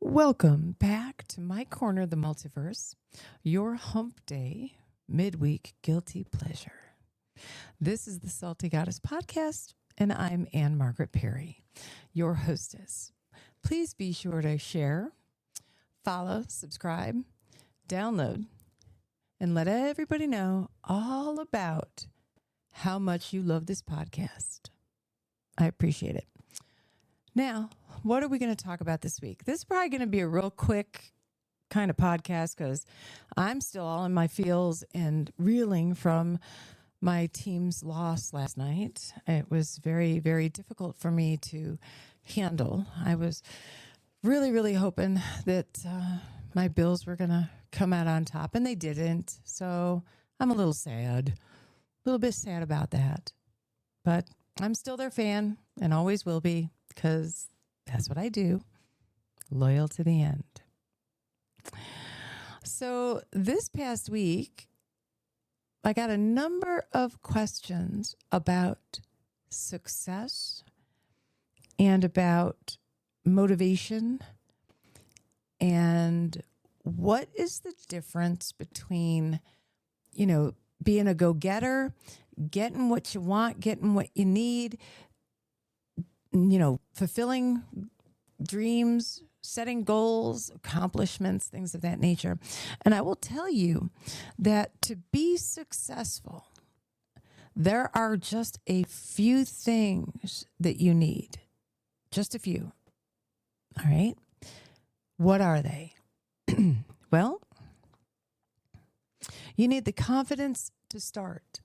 Welcome back to my corner of the multiverse, your hump day, midweek guilty pleasure. This is the Salty Goddess podcast, and I'm Margaret Perry, your hostess. Please be sure to share, follow, subscribe, download, and let everybody know all about how much you love this podcast. I appreciate it. Now, what are we going to talk about this week? This is probably going to be a real quick kind of podcast because I'm still all in my feels and reeling from my team's loss last night. It was very, very difficult for me to handle. I was really, really hoping that my Bills were going to come out on top, and they didn't. So I'm a little bit sad about that. But I'm still their fan and always will be, because that's what I do. Loyal to the end. So this past week, I got a number of questions about success and about motivation and what is the difference between, being a go-getter, getting what you want, getting what you need, fulfilling dreams, setting goals, accomplishments, things of that nature. And I will tell you that to be successful, there are just a few things that you need. Just a few. All right. What are they? Well, you need the confidence to start.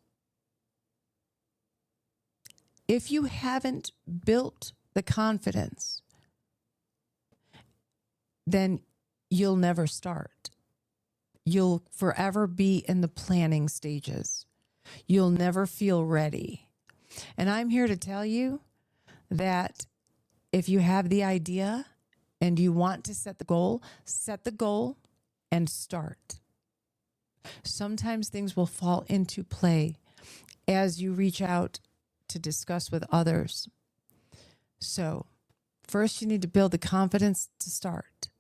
If you haven't built the confidence, then you'll never start. You'll forever be in the planning stages. You'll never feel ready. And I'm here to tell you that if you have the idea and you want to set the goal and start. Sometimes things will fall into play as you reach out to discuss with others. So first you need to build the confidence to start.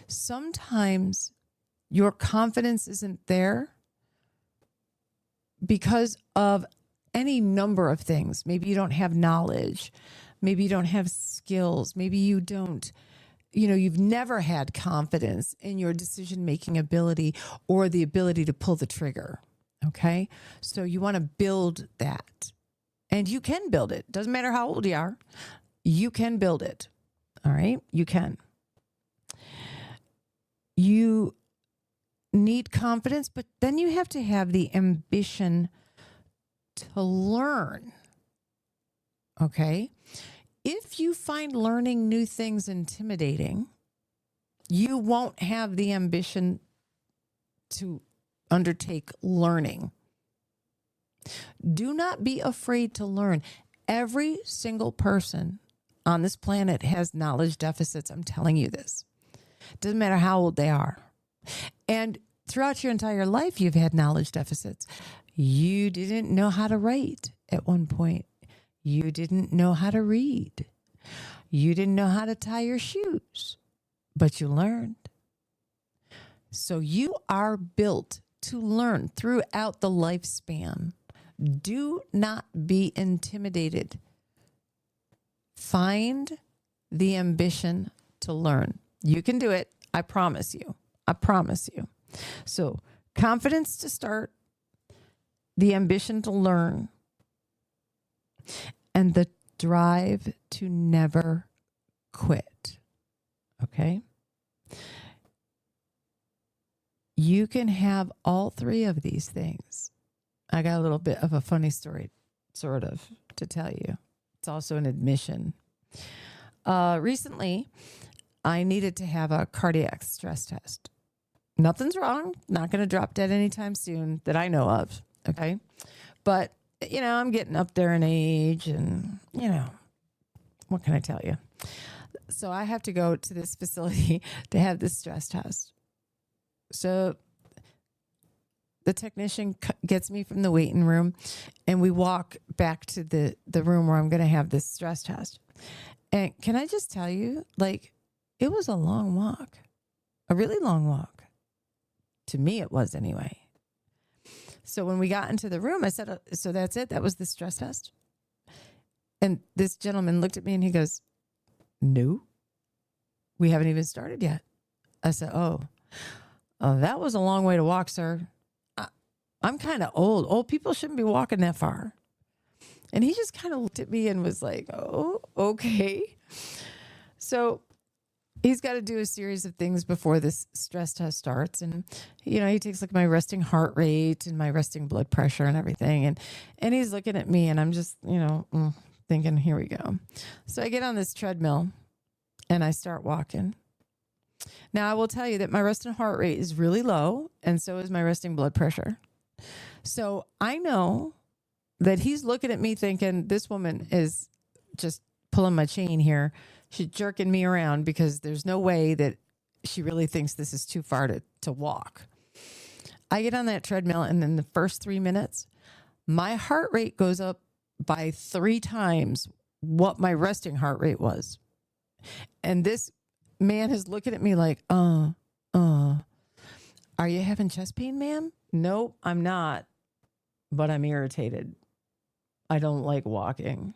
Sometimes your confidence isn't there because of any number of things. Maybe you don't have knowledge. Maybe you don't have skills. Maybe you don't, you've never had confidence in your decision-making ability or the ability to pull the trigger. Okay? So you want to build that. And you can build it. Doesn't matter how old you are. You can build it. All right? You can. You need confidence, but then you have to have the ambition to learn. Okay? If you find learning new things intimidating, you won't have the ambition to undertake learning. Do not be afraid to learn. Every single person on this planet has knowledge deficits. I'm telling you this. Doesn't matter how old they are. And throughout your entire life, you've had knowledge deficits. You didn't know how to write at one point. You didn't know how to read. You didn't know how to tie your shoes, but you learned. So you are built to learn throughout the lifespan. Do not be intimidated. Find the ambition to learn. You can do it. I promise you. I promise you. So, confidence to start, the ambition to learn, and the drive to never quit. Okay? You can have all three of these things. I got a little bit of a funny story, sort of, to tell you. It's also an admission. Recently, I needed to have a cardiac stress test. Nothing's wrong. Not going to drop dead anytime soon that I know of. Okay. But, I'm getting up there in age and, what can I tell you? So I have to go to this facility to have this stress test. So the technician gets me from the waiting room and we walk back to the room where I'm going to have this stress test. And can I just tell you, It was a long walk, a really long walk. To me, it was anyway. So when we got into the room, I said, so that's it? That was the stress test? And this gentleman looked at me and he goes, no, we haven't even started yet. I said, oh, that was a long way to walk, sir. I'm kind of old. Old people shouldn't be walking that far. And he just kind of looked at me and was like, oh, okay. So he's got to do a series of things before this stress test starts. And, he takes like my resting heart rate and my resting blood pressure and everything. And he's looking at me and I'm just, thinking, here we go. So I get on this treadmill and I start walking. Now, I will tell you that my resting heart rate is really low, and so is my resting blood pressure. So I know that he's looking at me thinking, this woman is just pulling my chain here. She's jerking me around because there's no way that she really thinks this is too far to walk. I get on that treadmill, and in the first 3 minutes, my heart rate goes up by 3 times what my resting heart rate was. And this man is looking at me like, are you having chest pain, ma'am? Nope, I'm not, but I'm irritated. I don't like walking.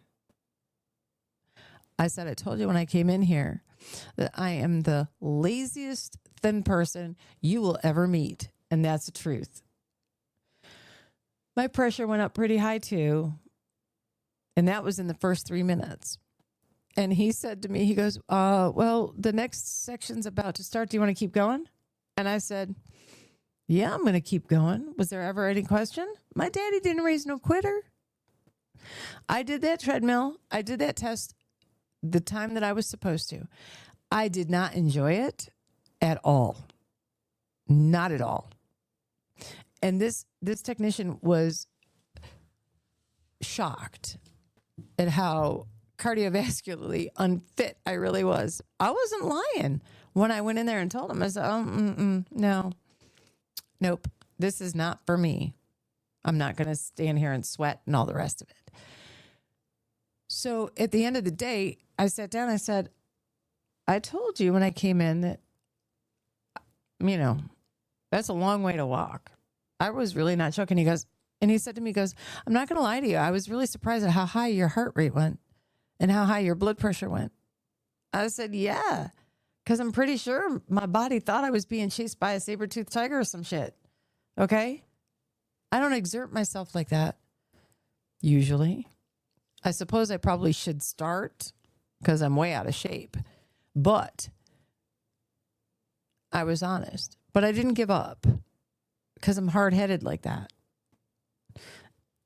I said, I told you when I came in here that I am the laziest thin person you will ever meet. And that's the truth. My pressure went up pretty high too. And that was in the first 3 minutes. And he said to me, he goes, well, the next section's about to start. Do you want to keep going? And I said, yeah, I'm going to keep going. Was there ever any question? My daddy didn't raise no quitter. I did that treadmill. I did that test the time that I was supposed to. I did not enjoy it at all. Not at all. And this technician was shocked at how cardiovascularly unfit I really was. I wasn't lying when I went in there and told him. I said, no, nope, this is not for me. I'm not going to stand here and sweat and all the rest of it. So at the end of the day, I sat down. I said, I told you when I came in that, that's a long way to walk. I was really not joking. He said to me, I'm not going to lie to you. I was really surprised at how high your heart rate went and how high your blood pressure went. I said, yeah, because I'm pretty sure my body thought I was being chased by a saber-toothed tiger or some shit. Okay? I don't exert myself like that usually. I suppose I probably should start because I'm way out of shape. But I was honest. But I didn't give up because I'm hard-headed like that.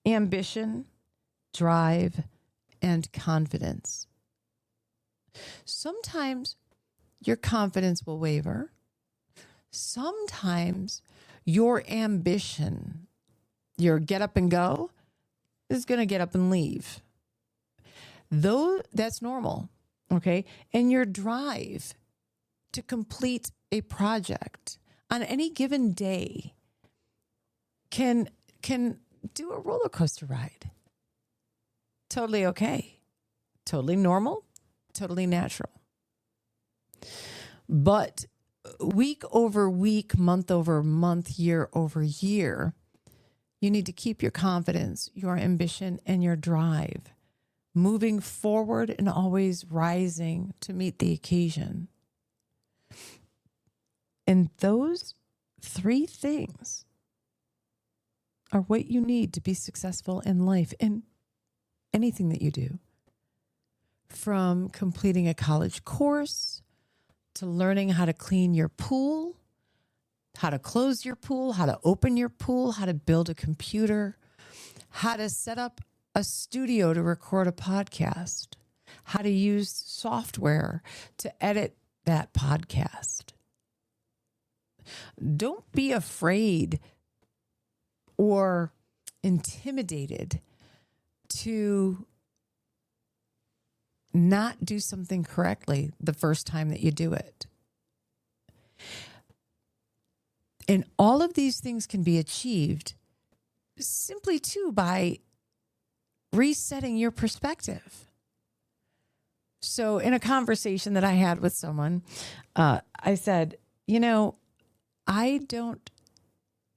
Ambition, drive, and confidence. Sometimes your confidence will waver. Sometimes your ambition, your get up and go, is going to get up and leave. Though that's normal, okay? And your drive to complete a project on any given day can do a roller coaster ride. Totally okay. Totally normal. Totally natural. But week over week, month over month, year over year, you need to keep your confidence, your ambition, and your drive moving forward and always rising to meet the occasion. And those 3 things are what you need to be successful in life, in anything that you do. From completing a college course, to learning how to clean your pool, how to close your pool, how to open your pool, how to build a computer, how to set up a studio to record a podcast, how to use software to edit that podcast. Don't be afraid or intimidated to not do something correctly the first time that you do it. And all of these things can be achieved simply too by resetting your perspective. So in a conversation that I had with someone, I said, I don't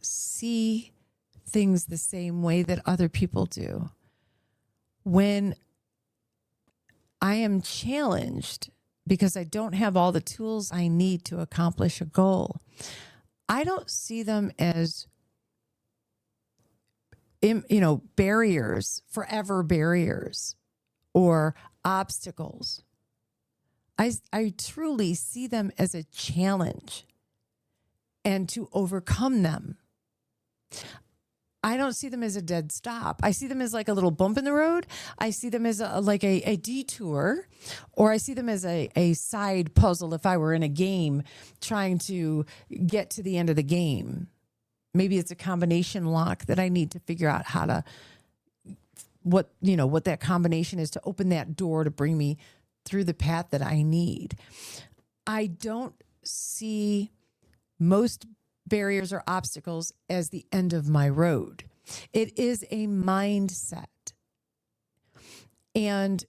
see things the same way that other people do. When I am challenged because I don't have all the tools I need to accomplish a goal, I don't see them as, barriers, forever barriers or obstacles. I truly see them as a challenge and to overcome them. I don't see them as a dead stop. I see them as like a little bump in the road. I see them as a detour, or I see them as a side puzzle if I were in a game trying to get to the end of the game. Maybe it's a combination lock that I need to figure out how to, what that combination is to open that door to bring me through the path that I need. I don't see most barriers or obstacles as the end of my road. It is a mindset. And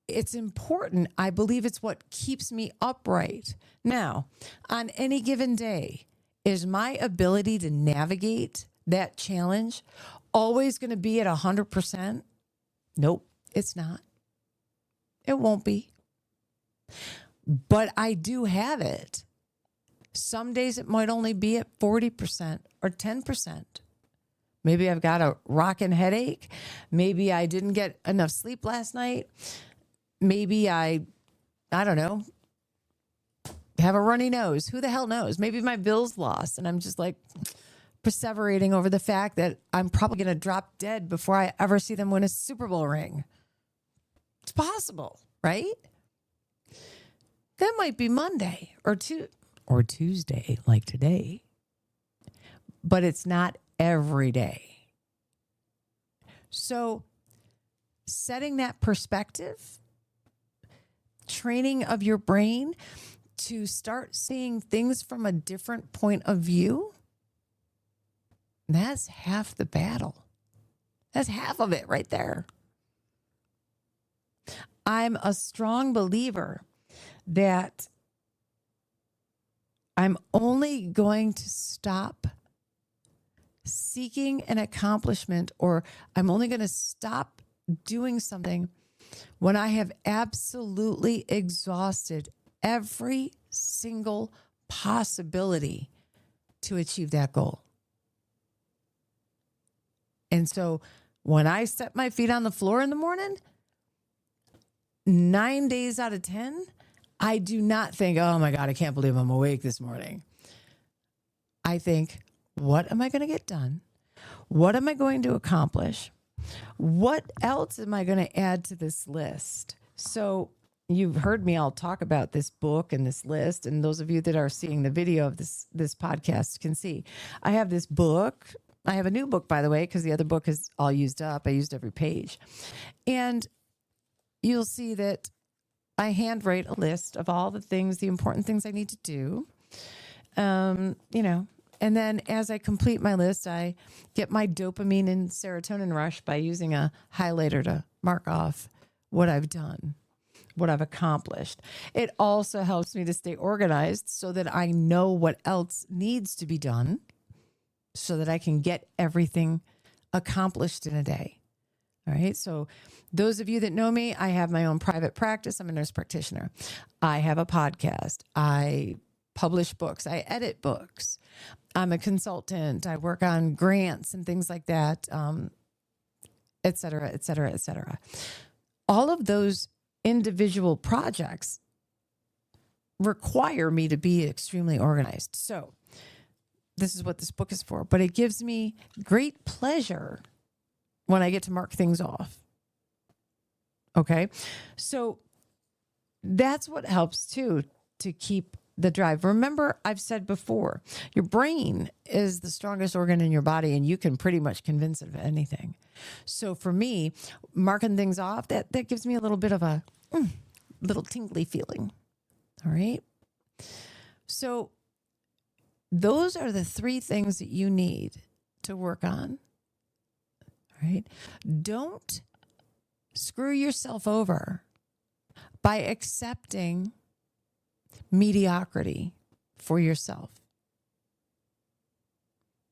it's important. I believe it's what keeps me upright. Now, on any given day, is my ability to navigate that challenge always going to be at 100%? Nope, it's not. It won't be. But I do have it. Some days it might only be at 40% or 10%. Maybe I've got a rocking headache. Maybe I didn't get enough sleep last night. Maybe I don't know, have a runny nose. Who the hell knows? Maybe my bill's lost and I'm just like perseverating over the fact that I'm probably going to drop dead before I ever see them win a Super Bowl ring. It's possible, right? That might be Monday or Tuesday like today, but it's not every day. So setting that perspective, training of your brain to start seeing things from a different point of view, that's half the battle. That's half of it right there. I'm a strong believer that I'm only going to stop seeking an accomplishment, or I'm only going to stop doing something when I have absolutely exhausted every single possibility to achieve that goal. And so when I set my feet on the floor in the morning, 9 days out of 10, I do not think, oh my God, I can't believe I'm awake this morning. I think, what am I going to get done? What am I going to accomplish? What else am I going to add to this list? So you've heard me all talk about this book and this list, and those of you that are seeing the video of this podcast can see. I have this book. I have a new book, by the way, because the other book is all used up. I used every page. And you'll see that I handwrite a list of all the things, the important things I need to do. And then as I complete my list, I get my dopamine and serotonin rush by using a highlighter to mark off what I've done, what I've accomplished. It also helps me to stay organized so that I know what else needs to be done so that I can get everything accomplished in a day. All right. So those of you that know me, I have my own private practice. I'm a nurse practitioner. I have a podcast. I publish books. I edit books. I'm a consultant. I work on grants and things like that, et cetera, et cetera, et cetera. All of those individual projects require me to be extremely organized. So this is what this book is for, but it gives me great pleasure when I get to mark things off. Okay. So that's what helps too, to keep the drive. Remember, I've said before, your brain is the strongest organ in your body and you can pretty much convince it of anything. So for me, marking things off, that gives me a little bit of a little tingly feeling. All right. So those are the 3 things that you need to work on. All right. Don't screw yourself over by accepting mediocrity for yourself.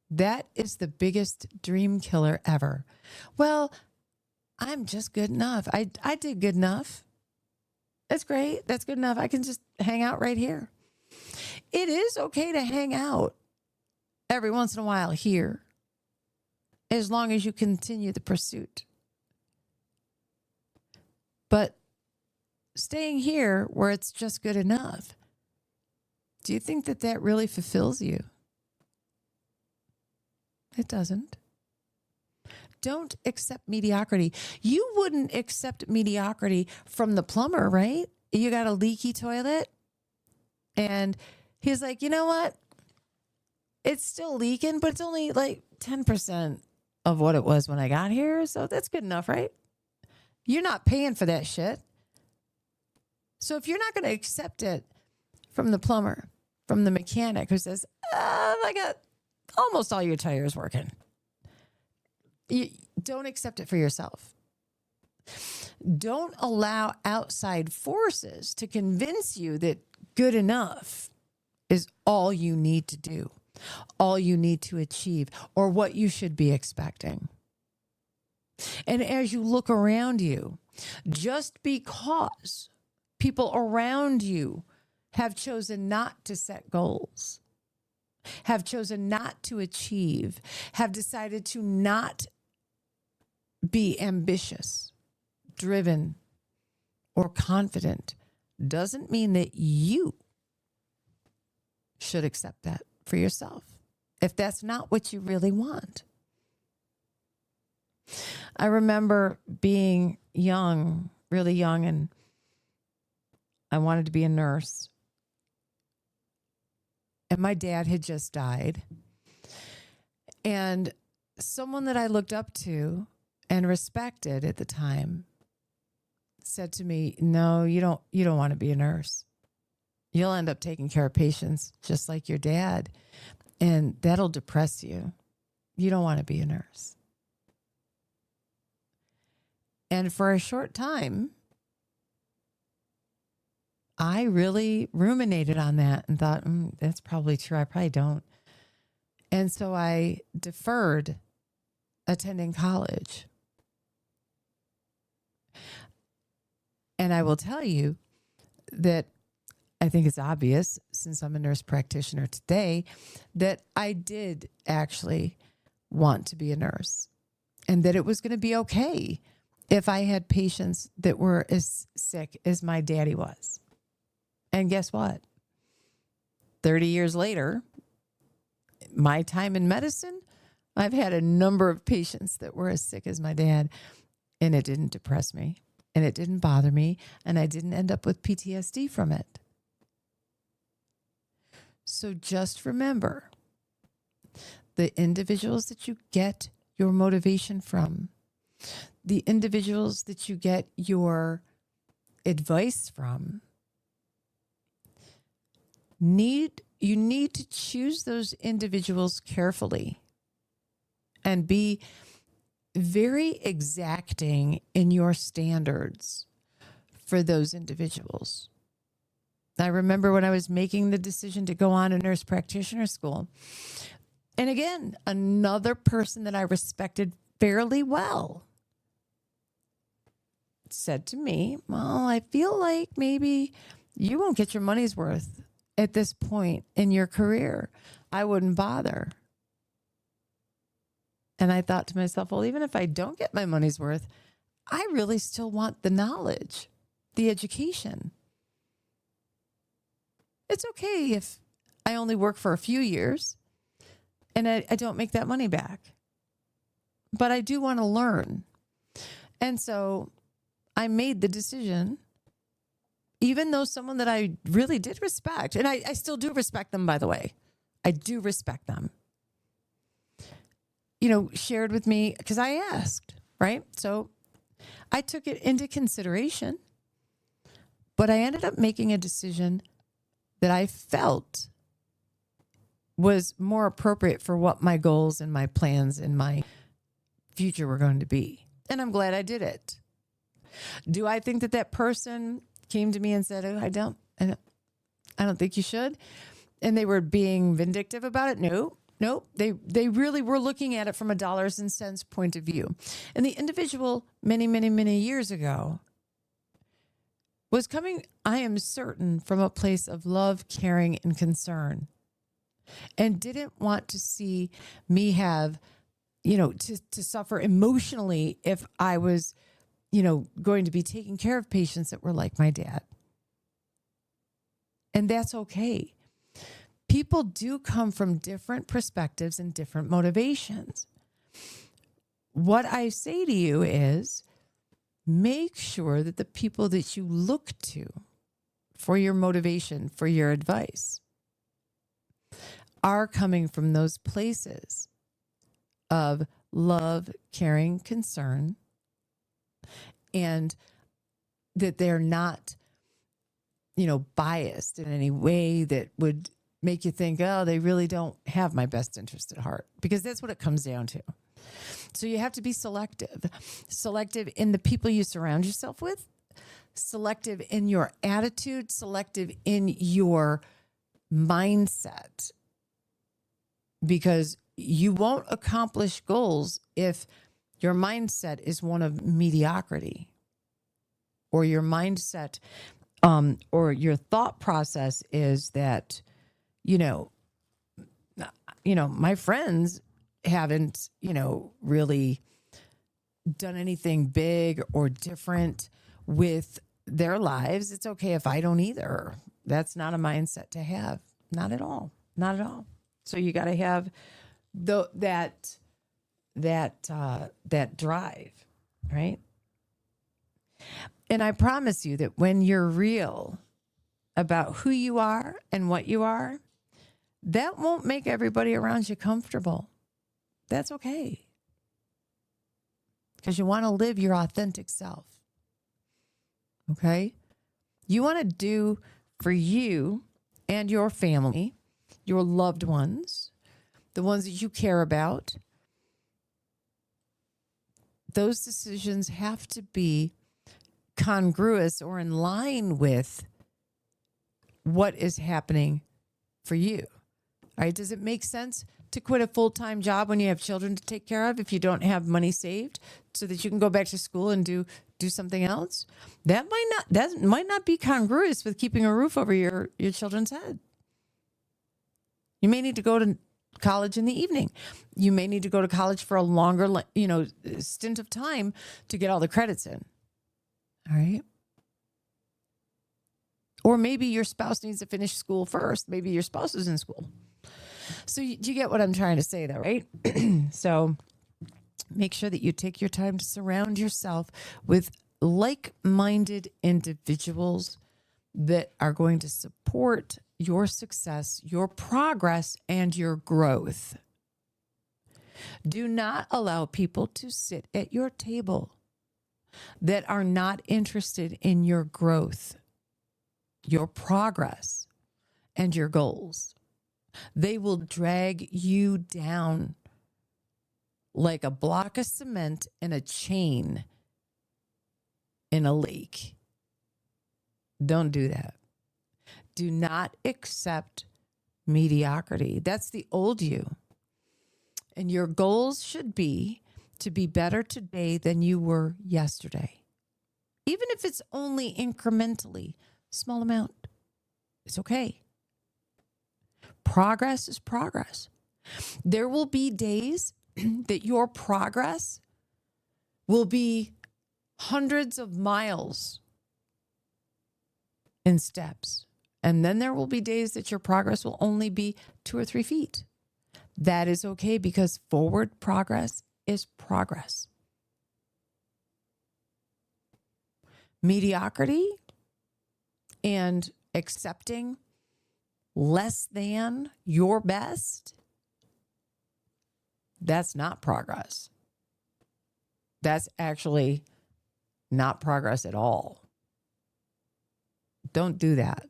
That is the biggest dream killer ever. Well, I'm just good enough. I did good enough. That's great. That's good enough. I can just hang out right here. It is okay to hang out every once in a while here, as long as you continue the pursuit. But staying here where it's just good enough, do you think that that really fulfills you? It doesn't. Don't accept mediocrity. You wouldn't accept mediocrity from the plumber, right? You got a leaky toilet and he's like, you know what? It's still leaking, but it's only like 10% of what it was when I got here. So that's good enough, right? You're not paying for that shit. So if you're not going to accept it from the plumber, from the mechanic who says, I got almost all your tires working, you don't accept it for yourself. Don't allow outside forces to convince you that good enough is all you need to do, all you need to achieve, or what you should be expecting. And as you look around you, just because people around you have chosen not to set goals, have chosen not to achieve, have decided to not be ambitious, driven, or confident, doesn't mean that you should accept that for yourself, if that's not what you really want. I remember being young, really young, and I wanted to be a nurse. And my dad had just died. And someone that I looked up to and respected at the time said to me, no, you don't want to be a nurse. You'll end up taking care of patients just like your dad, and that'll depress you. You don't want to be a nurse. And for a short time, I really ruminated on that and thought, that's probably true. I probably don't. And so I deferred attending college. And I will tell you that I think it's obvious, since I'm a nurse practitioner today, that I did actually want to be a nurse, and that it was going to be okay if I had patients that were as sick as my daddy was. And guess what? 30 years later, my time in medicine, I've had a number of patients that were as sick as my dad, and it didn't depress me, and it didn't bother me, and I didn't end up with PTSD from it. So just remember, the individuals that you get your motivation from, the individuals that you get your advice from, you need to choose those individuals carefully and be very exacting in your standards for those individuals. I remember when I was making the decision to go on to nurse practitioner school, and again, another person that I respected fairly well said to me, well, I feel like maybe you won't get your money's worth at this point in your career. I wouldn't bother. And I thought to myself, well, even if I don't get my money's worth, I really still want the knowledge, the education. It's okay if I only work for a few years and I don't make that money back. But I do want to learn. And so I made the decision, even though someone that I really did respect, and I still do respect them, by the way. I do respect them. Shared with me, because I asked, right? So I took it into consideration, but I ended up making a decision that I felt was more appropriate for what my goals and my plans and my future were going to be. And I'm glad I did it. Do I think that person came to me and said, "Oh, I don't think you should," and they were being vindictive about it. No, they really were looking at it from a dollars and cents point of view, and the individual many years ago was coming, I am certain, from a place of love, caring, and concern, and didn't want to see me have, to suffer emotionally if I was, going to be taking care of patients that were like my dad. And that's okay. People do come from different perspectives and different motivations. What I say to you is, make sure that the people that you look to for your motivation, for your advice, are coming from those places of love, caring, concern, and that they're not, biased in any way that would make you think, oh, they really don't have my best interest at heart, because that's what it comes down to. So you have to be selective in the people you surround yourself with, selective in your attitude, selective in your mindset, because you won't accomplish goals if your mindset is one of mediocrity, or your mindset or your thought process is that, my friends haven't, really done anything big or different with their lives. It's okay if I don't either. That's not a mindset to have. Not at all. Not at all. So you got to have that drive, right? And I promise you that when you're real about who you are and what you are, that won't make everybody around you comfortable. That's okay. Because you want to live your authentic self. Okay? You want to do for you and your family, your loved ones, the ones that you care about. Those decisions have to be congruous or in line with what is happening for you. All right? Does it make sense to quit a full-time job when you have children to take care of if you don't have money saved so that you can go back to school and do something else? That might not be congruous with keeping a roof over your children's head. You may need to go to college in the evening. You may need to go to college for a longer, stint of time to get all the credits in. All right. Or maybe your spouse needs to finish school first. Maybe your spouse is in school. So you get what I'm trying to say though, right? So make sure that you take your time to surround yourself with like-minded individuals that are going to support your success, your progress, and your growth. Do not allow people to sit at your table that are not interested in your growth, your progress, and your goals. They will drag you down like a block of cement in a chain in a lake. Don't do that. Do not accept mediocrity. That's the old you. And your goals should be to be better today than you were yesterday. Even if it's only incrementally, small amount, it's okay. Progress is progress. There will be days that your progress will be hundreds of miles in steps. And then there will be days that your progress will only be 2 or 3 feet. That is okay, because forward progress is progress. Mediocrity and accepting less than your best, that's not progress. That's actually not progress at all. Don't do that.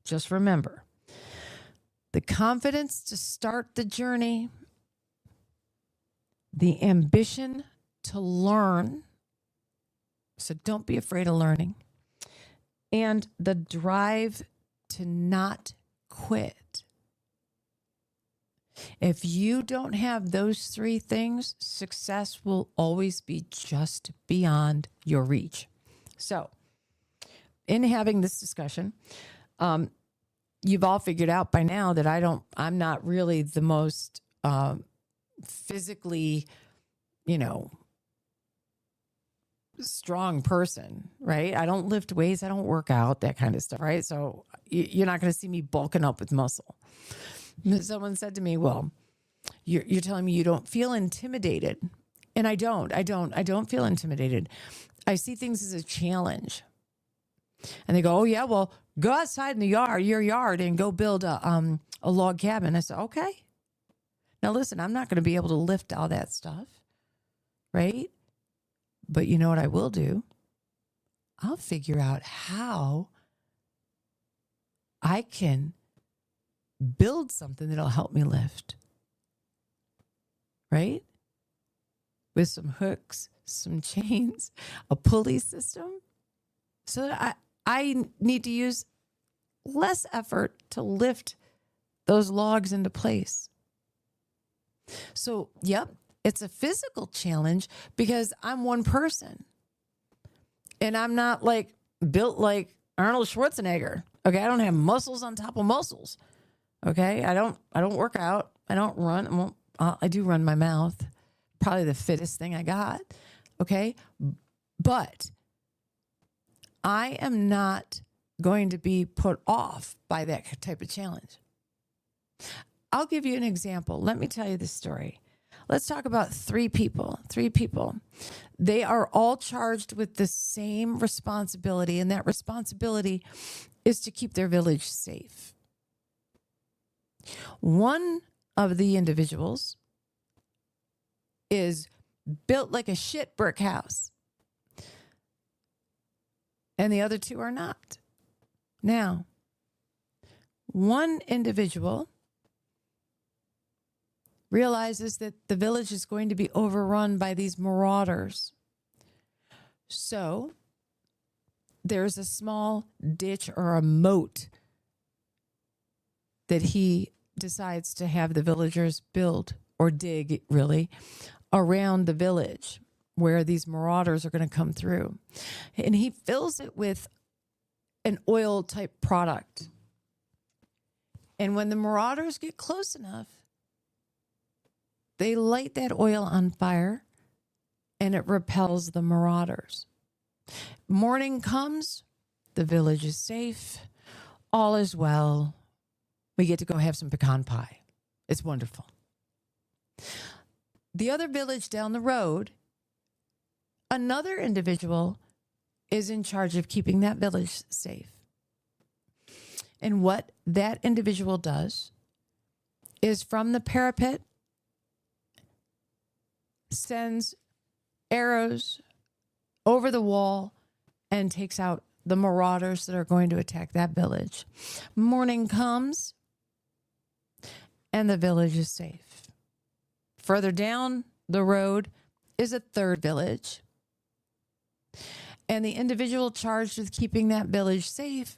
Just remember, the confidence to start the journey, the ambition to learn, So don't be afraid of learning. And the drive to not quit. If you don't have those three things, success will always be just beyond your reach. So, in having this discussion, you've all figured out by now that I'm not really the most physically, strong person, right? I don't lift weights. I don't work out, that kind of stuff, right? So you're not going to see me bulking up with muscle. Someone said to me, well, you're telling me you don't feel intimidated. And I don't feel intimidated. I see things as a challenge. And they go, oh yeah, well, go outside in your yard and go build a log cabin. I said, okay. Now listen, I'm not going to be able to lift all that stuff, right? But you know what I will do? I'll figure out how I can build something that'll help me lift, right? With some hooks, some chains, a pulley system, so that I need to use less effort to lift those logs into place. So, yep, it's a physical challenge because I'm one person. And I'm not built like Arnold Schwarzenegger. Okay, I don't have muscles on top of muscles. Okay, I don't work out. I don't run. I do run my mouth. Probably the fittest thing I got. Okay, but I am not going to be put off by that type of challenge. I'll give you an example. Let me tell you this story. Let's talk about three people. They are all charged with the same responsibility, and that responsibility is to keep their village safe. One of the individuals is built like a shit brick house, and the other two are not. Now, one individual realizes that the village is going to be overrun by these marauders. So there's a small ditch or a moat that he decides to have the villagers build or dig, really, around the village where these marauders are going to come through. And he fills it with an oil type product. And when the marauders get close enough, they light that oil on fire and it repels the marauders. Morning comes, the village is safe, all is well. We get to go have some pecan pie. It's wonderful. The other village down the road, another individual is in charge of keeping that village safe. And what that individual does is from the parapet, sends arrows over the wall and takes out the marauders that are going to attack that village. Morning comes and the village is safe. Further down the road is a third village. And the individual charged with keeping that village safe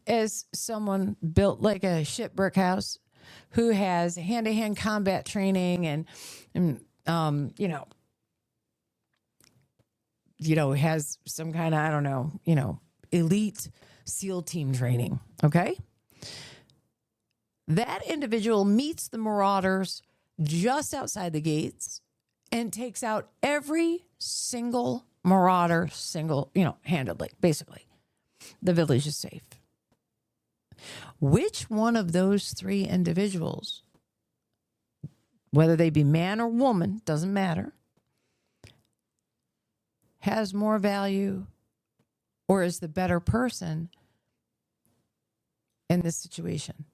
is someone built like a shit brick house who has hand-to-hand combat training and has some kind of, elite SEAL team training. Okay. That individual meets the marauders just outside the gates and takes out every single marauder, handedly, basically. The village is safe. Which one of those three individuals, whether they be man or woman, doesn't matter, has more value or is the better person in this situation?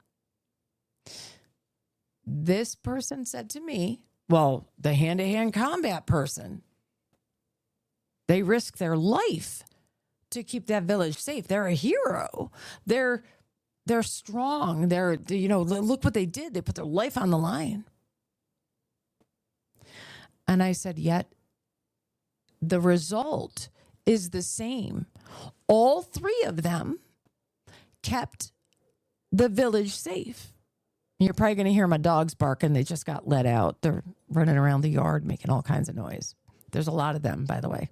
This person said to me, well, the hand-to-hand combat person, they risk their life to keep that village safe. They're a hero. They're strong. Look what they did. They put their life on the line. And I said, yet the result is the same. All three of them kept the village safe. You're probably going to hear my dogs barking. They just got let out. They're running around the yard making all kinds of noise. There's a lot of them, by the way.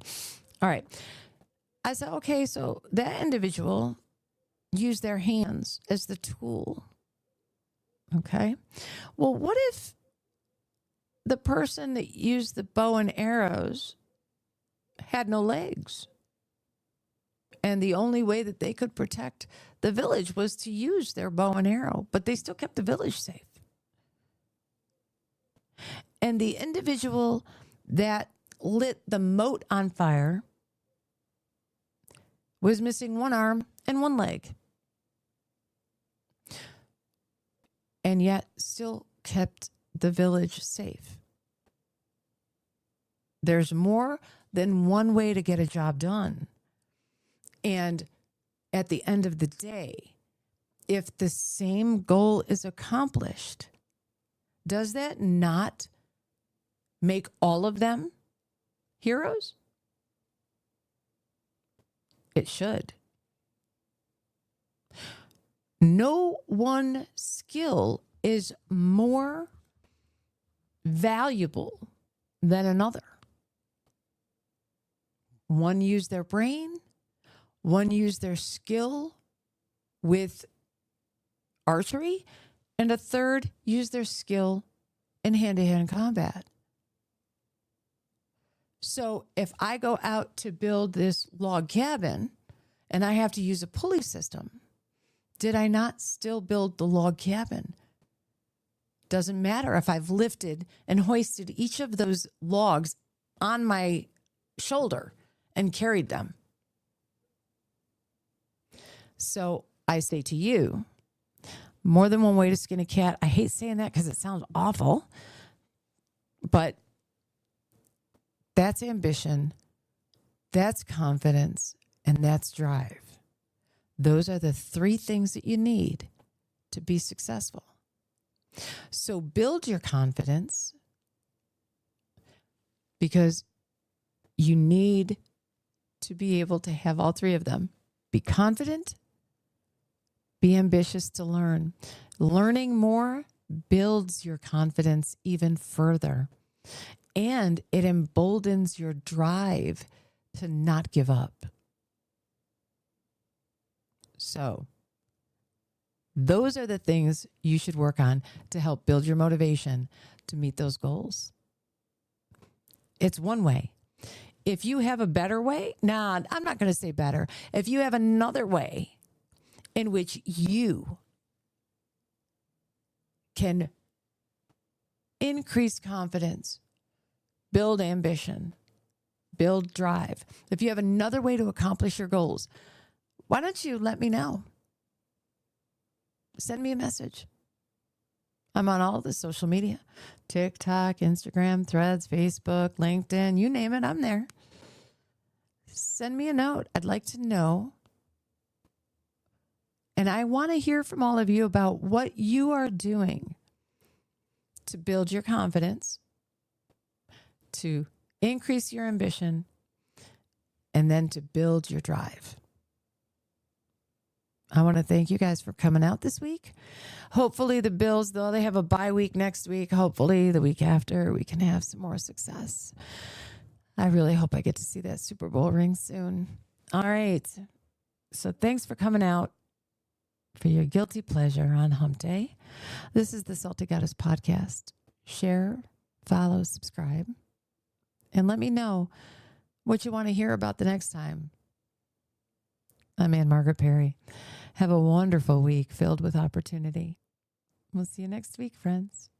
All right. I said, okay, so that individual used their hands as the tool. Okay. Well, what if the person that used the bow and arrows had no legs? And the only way that they could protect the village was to use their bow and arrow, but they still kept the village safe. And the individual that lit the moat on fire was missing one arm and one leg, and yet still kept the village safe. There's more than one way to get a job done. And at the end of the day, if the same goal is accomplished, does that not make all of them heroes? It should. No one skill is more valuable than another. One used their brain, one used their skill with archery, and a third used their skill in hand-to-hand combat. So if I go out to build this log cabin and I have to use a pulley system, did I not still build the log cabin? Doesn't matter if I've lifted and hoisted each of those logs on my shoulder and carried them. So I say to you, more than one way to skin a cat. I hate saying that because it sounds awful, but that's ambition, that's confidence, and that's drive. Those are the three things that you need to be successful. So build your confidence, because you need to be able to have all three of them. Be confident, be ambitious to learn. Learning more builds your confidence even further, and it emboldens your drive to not give up. So those are the things you should work on to help build your motivation to meet those goals. It's one way. If you have a better way, I'm not going to say better. If you have another way in which you can increase confidence, build ambition, build drive, if you have another way to accomplish your goals, why don't you let me know? Send me a message. I'm on all the social media, TikTok, Instagram, Threads, Facebook, LinkedIn, you name it, I'm there. Send me a note. I'd like to know. And I want to hear from all of you about what you are doing to build your confidence, to increase your ambition, and then to build your drive. I want to thank you guys for coming out this week. Hopefully the Bills, though they have a bye week next week, hopefully the week after we can have some more success. I really hope I get to see that Super Bowl ring soon. All right. So thanks for coming out for your guilty pleasure on Hump Day. This is the Salty Goddess Podcast. Share, follow, subscribe, and let me know what you want to hear about the next time. I'm Margaret Perry. Have a wonderful week filled with opportunity. We'll see you next week, friends.